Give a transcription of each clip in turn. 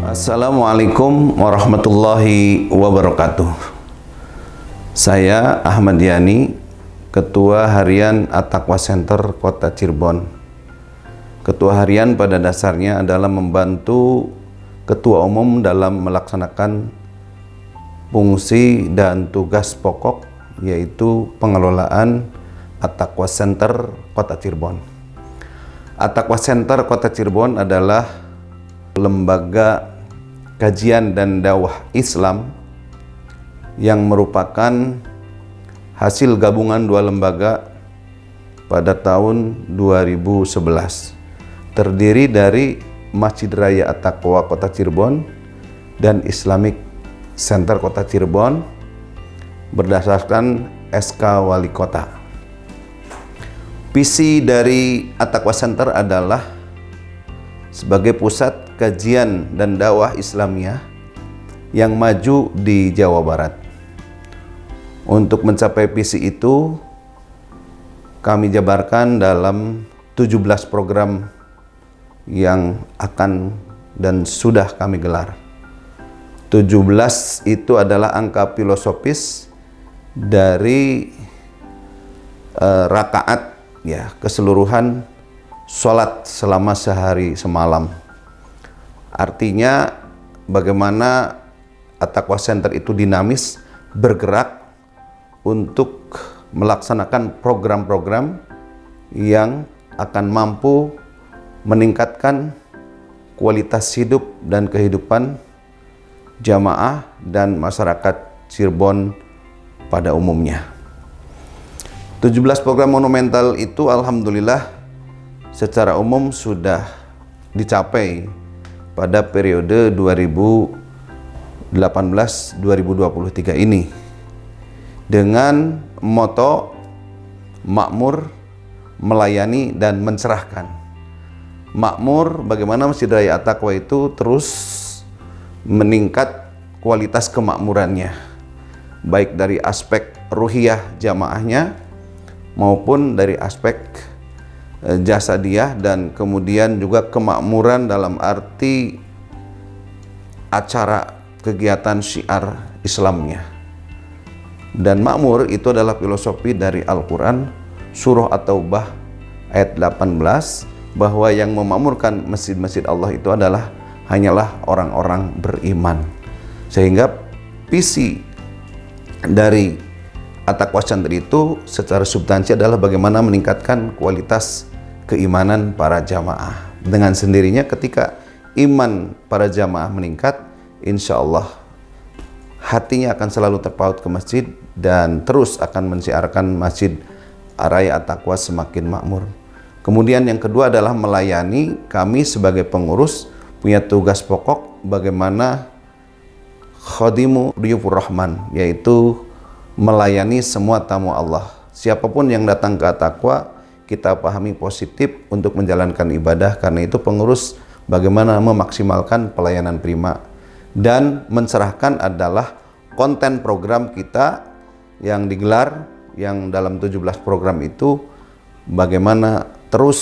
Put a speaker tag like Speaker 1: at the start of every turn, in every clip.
Speaker 1: Assalamualaikum warahmatullahi wabarakatuh. Saya Ahmad Yani, Ketua Harian At-Taqwa Center Kota Cirebon. Ketua Harian pada dasarnya adalah membantu Ketua Umum dalam melaksanakan fungsi dan tugas pokok, yaitu pengelolaan At-Taqwa Center Kota Cirebon. At-Taqwa Center Kota Cirebon adalah lembaga kajian dan dakwah Islam yang merupakan hasil gabungan dua lembaga pada tahun 2011. Terdiri dari Masjid Raya At-Taqwa Kota Cirebon dan Islamic Center Kota Cirebon berdasarkan SK Wali Kota. Visi dari At-Taqwa Center adalah sebagai pusat kajian dan dakwah Islamiyah yang maju di Jawa Barat. Untuk mencapai visi itu, kami jabarkan dalam 17 program yang akan dan sudah kami gelar. 17 itu adalah angka filosofis dari rakaat, ya, keseluruhan sholat selama sehari semalam. Artinya bagaimana At-Taqwa Center itu dinamis, bergerak untuk melaksanakan program-program yang akan mampu meningkatkan kualitas hidup dan kehidupan jamaah dan masyarakat Cirebon pada umumnya. 17 program monumental itu alhamdulillah secara umum sudah dicapai pada periode 2018-2023 ini dengan moto makmur, melayani, dan mencerahkan. Makmur, bagaimana Masjid Raya At-Taqwa itu terus meningkat kualitas kemakmurannya, baik dari aspek ruhiyah jamaahnya maupun dari aspek jasadiyah, dan kemudian juga kemakmuran dalam arti acara kegiatan syiar Islamnya. Dan makmur itu adalah filosofi dari Al-Quran, surah At-Taubah ayat 18, bahwa yang memakmurkan masjid-masjid Allah itu adalah hanyalah orang-orang beriman. Sehingga visi dari At-Taqwa Center itu secara substansi adalah bagaimana meningkatkan kualitas keimanan para jamaah. Dengan sendirinya ketika iman para jamaah meningkat, insya Allah hatinya akan selalu terpaut ke masjid dan terus akan mensiarkan Masjid Raya At-Taqwa semakin makmur. Kemudian yang kedua adalah melayani. Kami sebagai pengurus punya tugas pokok bagaimana khadimu Diyufur Rahman, yaitu melayani semua tamu Allah. Siapapun yang datang ke At-Taqwa, kita pahami positif untuk menjalankan ibadah. Karena itu pengurus bagaimana memaksimalkan pelayanan prima. Dan mencerahkan adalah konten program kita yang digelar, yang dalam 17 program itu bagaimana terus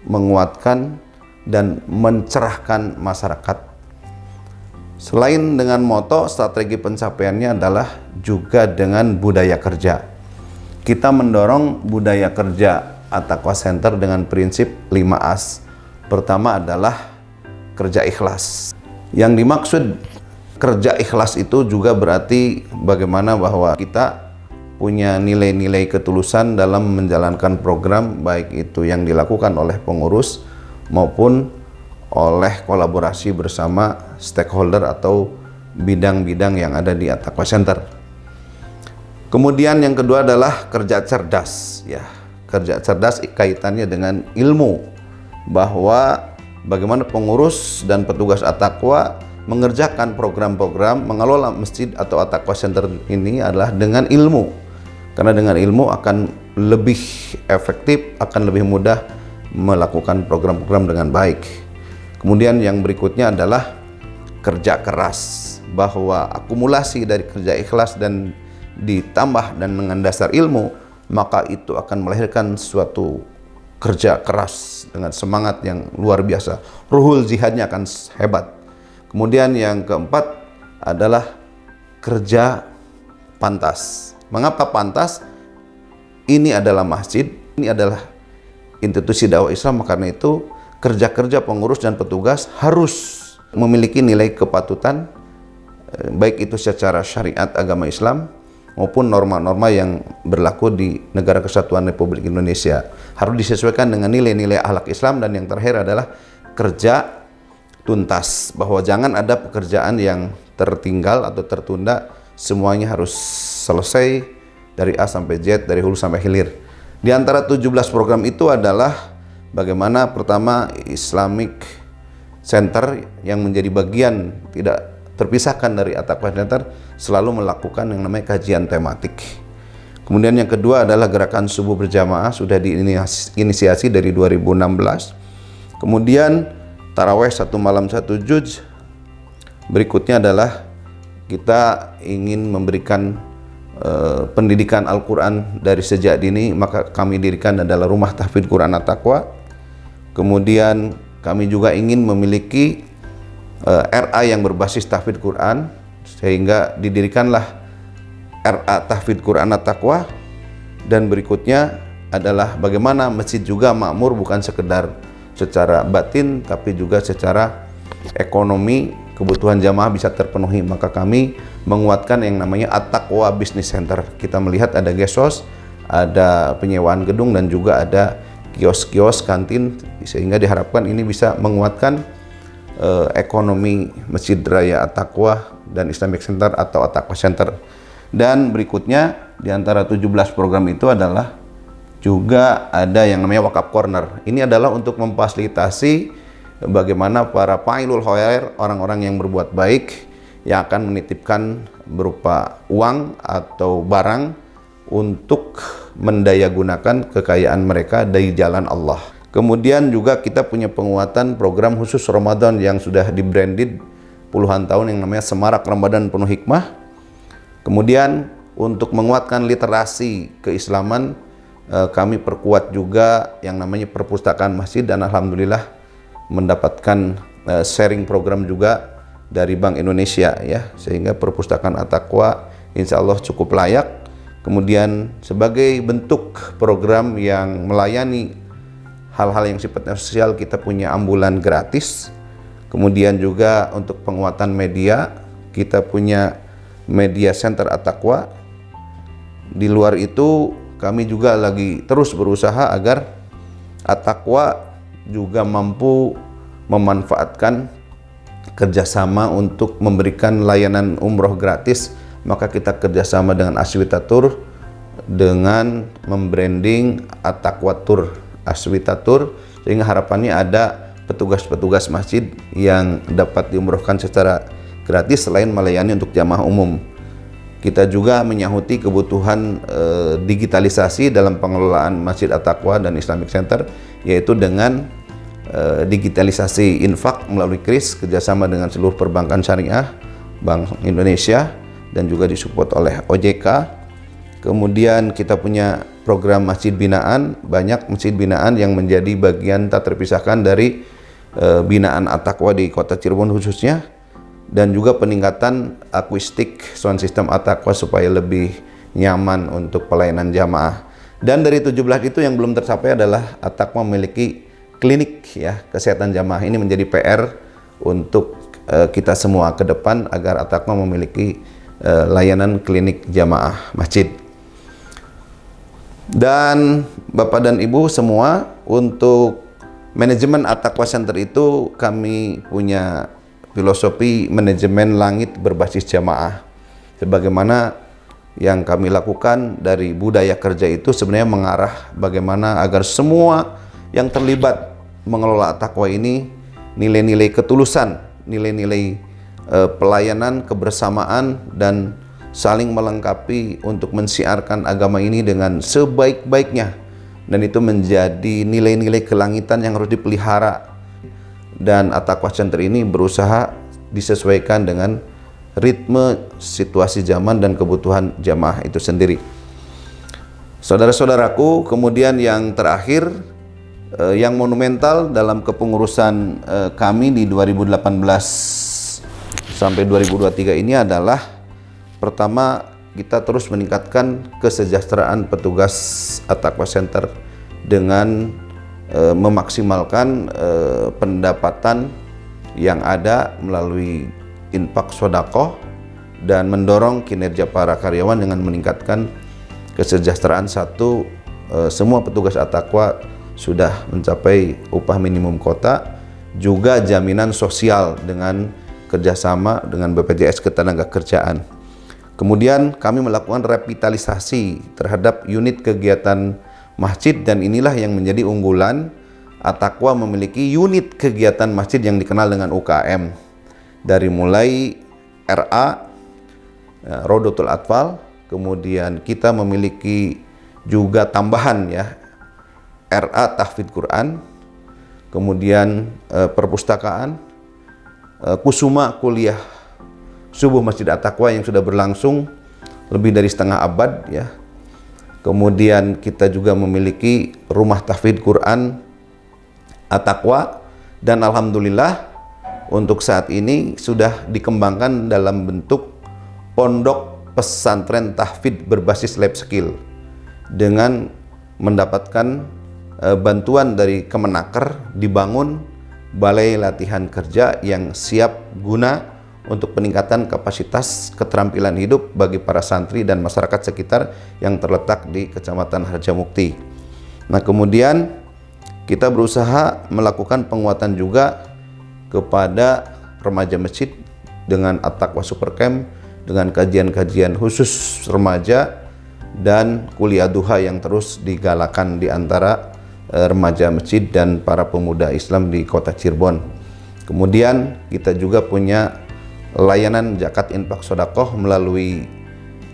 Speaker 1: menguatkan dan mencerahkan masyarakat. Selain dengan moto, strategi pencapaiannya adalah juga dengan budaya kerja. Kita mendorong budaya kerja At-Taqwa Center dengan prinsip 5As. Pertama adalah kerja ikhlas. Yang dimaksud kerja ikhlas itu juga berarti bagaimana bahwa kita punya nilai-nilai ketulusan dalam menjalankan program, baik itu yang dilakukan oleh pengurus maupun oleh kolaborasi bersama stakeholder atau bidang-bidang yang ada di At-Taqwa Center. Kemudian yang kedua adalah kerja cerdas, ya. Kerja cerdas kaitannya dengan ilmu, bahwa bagaimana pengurus dan petugas At-Taqwa mengerjakan program-program mengelola masjid atau At-Taqwa Center ini adalah dengan ilmu. Karena dengan ilmu akan lebih efektif, akan lebih mudah melakukan program-program dengan baik. Kemudian yang berikutnya adalah kerja keras, bahwa akumulasi dari kerja ikhlas dan ditambah dan dengan dasar ilmu, maka itu akan melahirkan suatu kerja keras dengan semangat yang luar biasa. Ruhul jihadnya akan hebat. Kemudian yang keempat adalah kerja pantas. Mengapa pantas? Ini adalah masjid, ini adalah institusi dakwah Islam, karena itu kerja-kerja pengurus dan petugas harus memiliki nilai kepatutan, baik itu secara syariat agama Islam maupun norma-norma yang berlaku di Negara Kesatuan Republik Indonesia. Harus disesuaikan dengan nilai-nilai akhlak Islam, dan yang terakhir adalah kerja tuntas, bahwa jangan ada pekerjaan yang tertinggal atau tertunda, semuanya harus selesai dari A sampai Z, dari hulu sampai hilir. Di antara 17 program itu adalah bagaimana pertama Islamic Center yang menjadi bagian tidak terpisahkan dari At-Taqwa Center selalu melakukan yang namanya kajian tematik. Kemudian yang kedua adalah gerakan subuh berjamaah, sudah diinisiasi dari 2016. Kemudian taraweh 1 malam 1 juz. Berikutnya adalah kita ingin memberikan pendidikan Al-Quran dari sejak dini, maka kami dirikan adalah Rumah Tahfidz Quran At-Taqwa. Kemudian kami juga ingin memiliki RA yang berbasis tahfidz Quran, sehingga didirikanlah RA Tahfidz Quran At-Taqwa. Dan berikutnya adalah bagaimana masjid juga makmur, bukan sekedar secara batin tapi juga secara ekonomi, kebutuhan jamaah bisa terpenuhi. Maka kami menguatkan yang namanya At-Taqwa Business Center. Kita melihat ada gesos, ada penyewaan gedung, dan juga ada kios-kios, kantin, sehingga diharapkan ini bisa menguatkan ekonomi Masjid Raya At-Taqwa dan Islamic Center atau At-Taqwa Center. Dan berikutnya di antara 17 program itu adalah juga ada yang namanya Wakaf Corner. Ini adalah untuk memfasilitasi bagaimana para fa'ilul khair, orang-orang yang berbuat baik, yang akan menitipkan berupa uang atau barang untuk mendayagunakan kekayaan mereka dari jalan Allah. Kemudian juga kita punya penguatan program khusus Ramadan yang sudah di-branded puluhan tahun yang namanya Semarak Ramadan Penuh Hikmah. Kemudian untuk menguatkan literasi keislaman, kami perkuat juga yang namanya perpustakaan masjid, dan alhamdulillah mendapatkan sharing program juga dari Bank Indonesia ya, sehingga perpustakaan At-Taqwa insya Allah cukup layak. Kemudian sebagai bentuk program yang melayani hal-hal yang sifatnya sosial, kita punya ambulan gratis. Kemudian juga untuk penguatan media, kita punya media center At-Taqwa. Di luar itu kami juga lagi terus berusaha agar At-Taqwa juga mampu memanfaatkan kerjasama untuk memberikan layanan umroh gratis. Maka kita kerjasama dengan Aswita Tour dengan membranding At-Taqwa Tour, Aswita Tour, sehingga harapannya ada petugas-petugas masjid yang dapat diumrohkan secara gratis selain melayani untuk jamaah umum. Kita juga menyahuti kebutuhan digitalisasi dalam pengelolaan Masjid At-Taqwa dan Islamic Center, yaitu dengan digitalisasi infak melalui KRIS kerjasama dengan seluruh perbankan syariah, Bank Indonesia, dan juga disupport oleh OJK. Kemudian kita punya program masjid binaan, banyak masjid binaan yang menjadi bagian tak terpisahkan dari binaan At-Taqwa di Kota Cirebon khususnya, dan juga peningkatan akustik sound system At-Taqwa supaya lebih nyaman untuk pelayanan jamaah. Dan dari 17 itu yang belum tercapai adalah At-Taqwa memiliki klinik ya kesehatan jamaah. Ini menjadi PR untuk kita semua ke depan agar At-Taqwa memiliki layanan klinik jamaah masjid. Dan Bapak dan Ibu semua, untuk manajemen At-Taqwa Center itu kami punya filosofi manajemen langit berbasis jamaah. Sebagaimana yang kami lakukan dari budaya kerja itu sebenarnya mengarah bagaimana agar semua yang terlibat mengelola At-Taqwa ini nilai-nilai ketulusan, nilai-nilai pelayanan, kebersamaan, dan saling melengkapi untuk mensiarkan agama ini dengan sebaik-baiknya. Dan itu menjadi nilai-nilai kelangitan yang harus dipelihara. Dan At-Taqwa Center ini berusaha disesuaikan dengan ritme situasi zaman dan kebutuhan jamaah itu sendiri. Saudara-saudaraku, kemudian yang terakhir, yang monumental dalam kepengurusan kami di 2018 sampai 2023 ini adalah pertama, kita terus meningkatkan kesejahteraan petugas At-Taqwa Center dengan memaksimalkan pendapatan yang ada melalui infak sedekah dan mendorong kinerja para karyawan dengan meningkatkan kesejahteraan. Semua petugas At-Taqwa sudah mencapai upah minimum kota, juga jaminan sosial dengan kerjasama dengan BPJS Ketenagakerjaan. Kemudian kami melakukan revitalisasi terhadap unit kegiatan masjid, dan inilah yang menjadi unggulan. At-Taqwa memiliki unit kegiatan masjid yang dikenal dengan UKM, dari mulai RA, Rodotul Atfal, kemudian kita memiliki juga tambahan ya, RA Tahfidz Quran, kemudian perpustakaan, Kusuma Kuliah Subuh Masjid At-Taqwa yang sudah berlangsung lebih dari setengah abad ya. Kemudian kita juga memiliki rumah tahfidz Quran At-Taqwa, dan alhamdulillah untuk saat ini sudah dikembangkan dalam bentuk pondok pesantren tahfidz berbasis lab skill dengan mendapatkan bantuan dari Kemenaker. Dibangun balai latihan kerja yang siap guna untuk peningkatan kapasitas keterampilan hidup bagi para santri dan masyarakat sekitar yang terletak di Kecamatan Harjamukti. Nah, kemudian kita berusaha melakukan penguatan juga kepada remaja masjid dengan At-Taqwa Supercamp, dengan kajian-kajian khusus remaja dan kuliah duha yang terus digalakan di antara remaja masjid dan para pemuda Islam di kota Cirebon. Kemudian kita juga punya layanan zakat infak sedekah melalui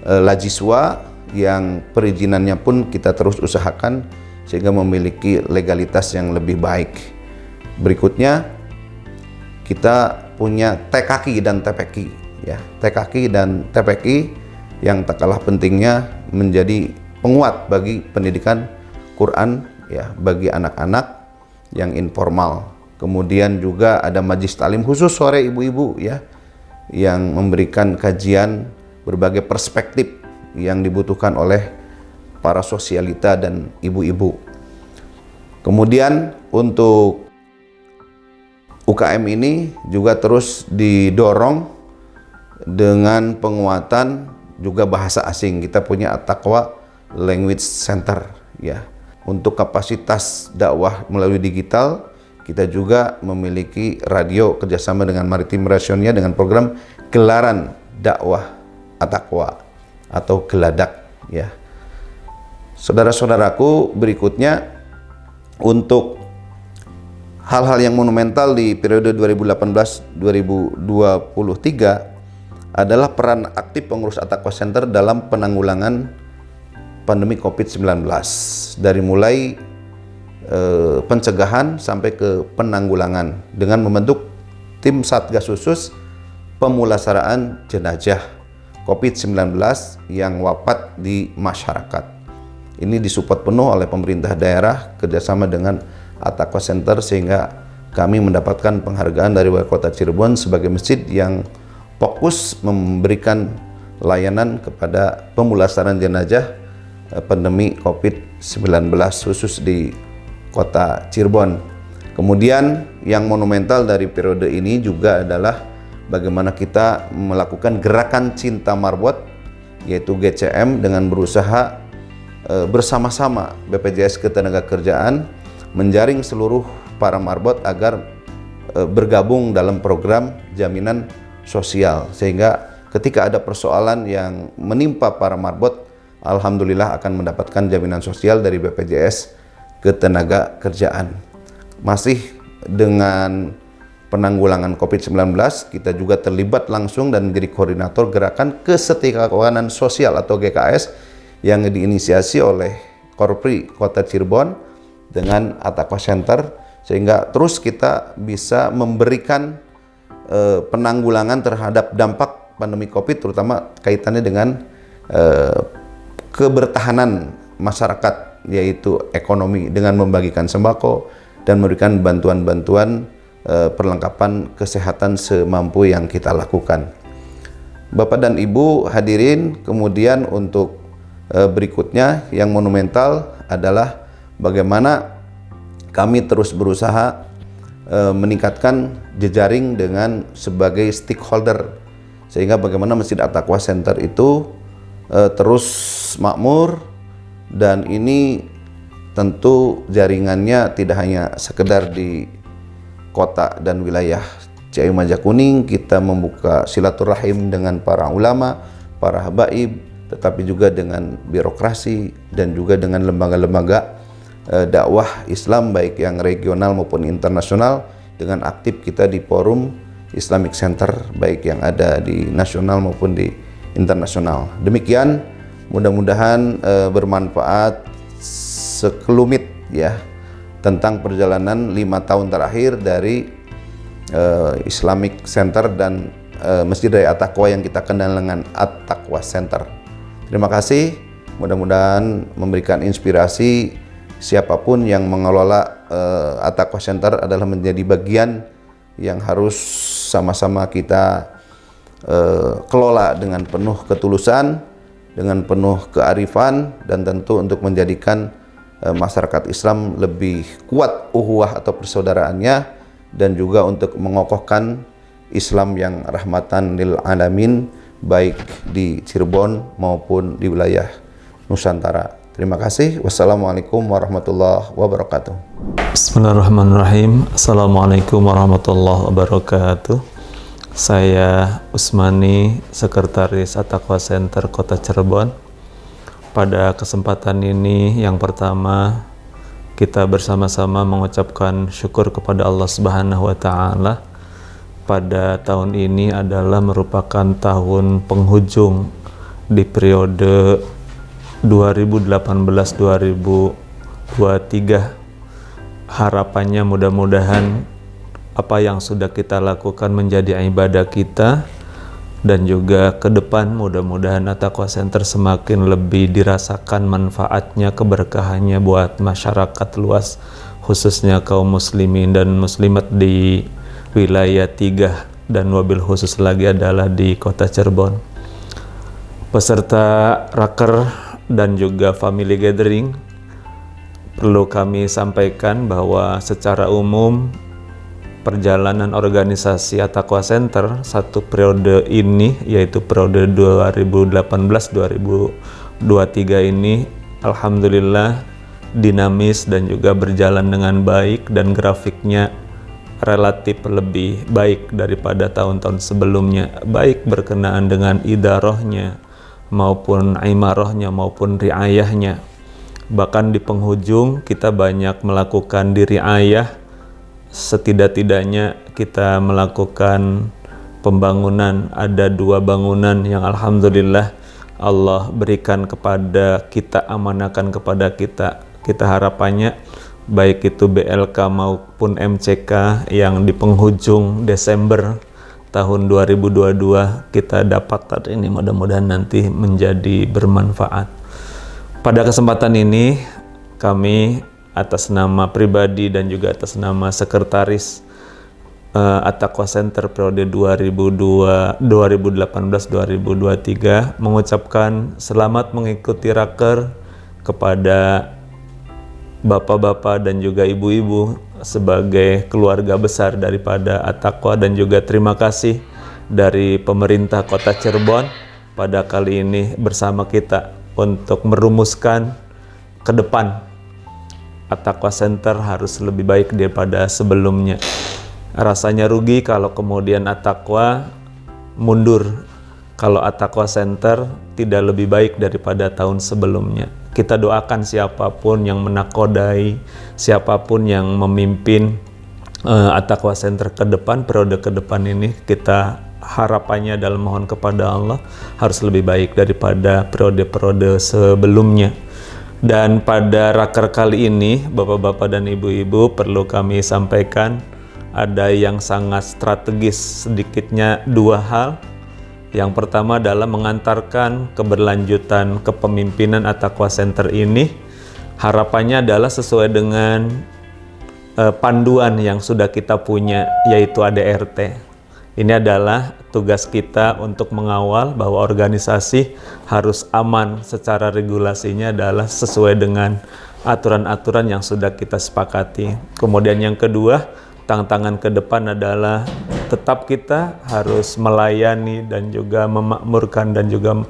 Speaker 1: Lajiswa yang perizinannya pun kita terus usahakan sehingga memiliki legalitas yang lebih baik. Berikutnya kita punya TKQ dan TPQ ya. TKQ dan TPQ yang tak kalah pentingnya menjadi penguat bagi pendidikan Quran ya, bagi anak-anak yang informal. Kemudian juga ada majlis talim khusus sore ibu-ibu ya, yang memberikan kajian berbagai perspektif yang dibutuhkan oleh para sosialita dan ibu-ibu. Kemudian untuk UKM ini juga terus didorong dengan penguatan juga bahasa asing. Kita punya At-Taqwa Language Center ya. Untuk kapasitas dakwah melalui digital, kita juga memiliki radio kerjasama dengan Maritim Rasionia dengan program Gelaran Dakwah At-Taqwa atau Geladak ya. Saudara-saudaraku, berikutnya untuk hal-hal yang monumental di periode 2018-2023 adalah peran aktif pengurus At-Taqwa Center dalam penanggulangan pandemi COVID-19, dari mulai pencegahan sampai ke penanggulangan dengan membentuk tim Satgas Khusus Pemulasaraan Jenazah COVID-19 yang wafat di masyarakat. Ini disupport penuh oleh pemerintah daerah kerjasama dengan At-Taqwa Center, sehingga kami mendapatkan penghargaan dari Wali Kota Cirebon sebagai masjid yang fokus memberikan layanan kepada pemulasaran jenazah pandemi COVID-19 khusus di Kota Cirebon. Kemudian yang monumental dari periode ini juga adalah bagaimana kita melakukan gerakan cinta marbot, yaitu GCM, dengan berusaha bersama-sama BPJS Ketenagakerjaan menjaring seluruh para marbot agar bergabung dalam program jaminan sosial, sehingga ketika ada persoalan yang menimpa para marbot, alhamdulillah akan mendapatkan jaminan sosial dari BPJS Ketenagakerjaan. Masih dengan penanggulangan COVID-19, kita juga terlibat langsung dan menjadi koordinator gerakan Kesetikawanan Sosial atau GKS yang diinisiasi oleh Korpri Kota Cirebon dengan At-Taqwa Center, sehingga terus kita bisa memberikan penanggulangan terhadap dampak pandemi COVID, terutama kaitannya dengan kebertahanan masyarakat, yaitu ekonomi, dengan membagikan sembako dan memberikan bantuan-bantuan perlengkapan kesehatan semampu yang kita lakukan. Bapak dan Ibu hadirin, kemudian untuk berikutnya yang monumental adalah bagaimana kami terus berusaha meningkatkan jejaring dengan sebagai stakeholder, sehingga bagaimana Masjid At-Taqwa Center itu terus makmur, dan ini tentu jaringannya tidak hanya sekedar di kota dan wilayah Ciayu Majakuning. Kita membuka silaturahim dengan para ulama, para habaib, tetapi juga dengan birokrasi dan juga dengan lembaga-lembaga dakwah Islam baik yang regional maupun internasional, dengan aktif kita di forum Islamic Center baik yang ada di nasional maupun di internasional. Demikian, mudah-mudahan bermanfaat sekelumit ya tentang perjalanan 5 tahun terakhir dari Islamic Center dan Masjid Raya At-Taqwa yang kita kenal dengan At-Taqwa Center. Terima kasih, mudah-mudahan memberikan inspirasi. Siapapun yang mengelola At-Taqwa Center adalah menjadi bagian yang harus sama-sama kita kelola dengan penuh ketulusan, dengan penuh kearifan, dan tentu untuk menjadikan masyarakat Islam lebih kuat uhuwah atau persaudaraannya, dan juga untuk mengokohkan Islam yang rahmatan lil alamin baik di Cirebon maupun di wilayah Nusantara. Terima kasih. Wassalamualaikum warahmatullahi wabarakatuh.
Speaker 2: Bismillahirrahmanirrahim. Assalamualaikum warahmatullahi wabarakatuh. Saya Usmani, Sekretaris At-Taqwa Center Kota Cirebon. Pada kesempatan ini yang pertama, kita bersama-sama mengucapkan syukur kepada Allah Subhanahu wa Ta'ala. Pada tahun ini adalah merupakan tahun penghujung di periode 2018-2023. Harapannya mudah-mudahan apa yang sudah kita lakukan menjadi ibadah kita, dan juga ke depan mudah-mudahan At-Taqwa Center semakin lebih dirasakan manfaatnya, keberkahannya buat masyarakat luas, khususnya kaum muslimin dan muslimat di wilayah 3 dan wabil khusus lagi adalah di Kota Cirebon. Peserta raker dan juga family gathering, perlu kami sampaikan bahwa secara umum perjalanan organisasi At-Taqwa Center satu periode ini, yaitu periode 2018-2023 ini, alhamdulillah dinamis dan juga berjalan dengan baik, dan grafiknya relatif lebih baik daripada tahun-tahun sebelumnya, baik berkenaan dengan idarahnya maupun imarahnya maupun riayahnya. Bahkan di penghujung kita banyak melakukan di riayah. Setidak-tidaknya kita melakukan pembangunan, ada 2 bangunan yang alhamdulillah Allah berikan kepada kita, amanahkan kepada kita. Kita harapannya baik itu BLK maupun MCK yang di penghujung Desember tahun 2022 kita dapat saat ini, mudah-mudahan nanti menjadi bermanfaat. Pada kesempatan ini kami atas nama pribadi dan juga atas nama sekretaris At-Taqwa Center periode 2018-2023 mengucapkan selamat mengikuti raker kepada bapak-bapak dan juga ibu-ibu sebagai keluarga besar daripada At-Taqwa, dan juga terima kasih dari pemerintah Kota Cirebon pada kali ini bersama kita untuk merumuskan ke depan At-Taqwa Center harus lebih baik daripada sebelumnya. Rasanya rugi kalau kemudian At-Taqwa mundur, kalau At-Taqwa Center tidak lebih baik daripada tahun sebelumnya. Kita doakan siapapun yang menakodai, siapapun yang memimpin At-Taqwa Center ke depan, periode ke depan ini, kita harapannya dalam mohon kepada Allah harus lebih baik daripada periode-periode sebelumnya. Dan pada raker kali ini, bapak-bapak dan ibu-ibu, perlu kami sampaikan ada yang sangat strategis, sedikitnya 2 hal. Yang pertama adalah mengantarkan keberlanjutan kepemimpinan At-Taqwa Center ini. Harapannya adalah sesuai dengan panduan yang sudah kita punya, yaitu ADRT. Ini adalah tugas kita untuk mengawal bahwa organisasi harus aman secara regulasinya adalah sesuai dengan aturan-aturan yang sudah kita sepakati. Kemudian yang kedua, tantangan ke depan adalah tetap kita harus melayani dan juga memakmurkan dan juga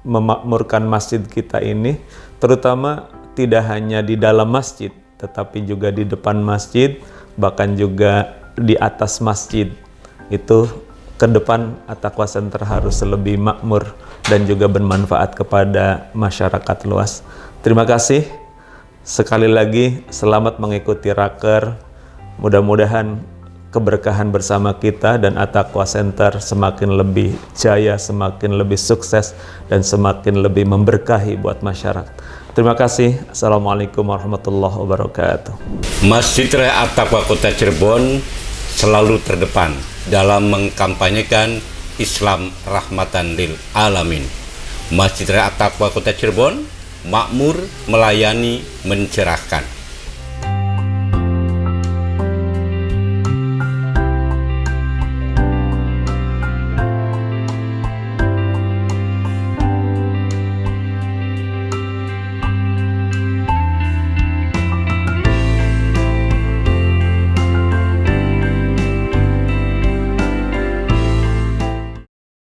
Speaker 2: memakmurkan masjid kita ini, terutama tidak hanya di dalam masjid, tetapi juga di depan masjid, bahkan juga di atas masjid. Itu ke depan At-Taqwa Center harus lebih makmur dan juga bermanfaat kepada masyarakat luas. Terima kasih. Sekali lagi, selamat mengikuti Raker. Mudah-mudahan keberkahan bersama kita dan At-Taqwa Center semakin lebih jaya, semakin lebih sukses, dan semakin lebih memberkahi buat masyarakat. Terima kasih. Assalamualaikum warahmatullahi wabarakatuh.
Speaker 3: Masjid Raya At-Taqwa Kota Cirebon selalu terdepan dalam mengkampanyekan Islam rahmatan lil alamin. Masjid Raya At-Taqwa Kota Cirebon makmur, melayani, mencerahkan.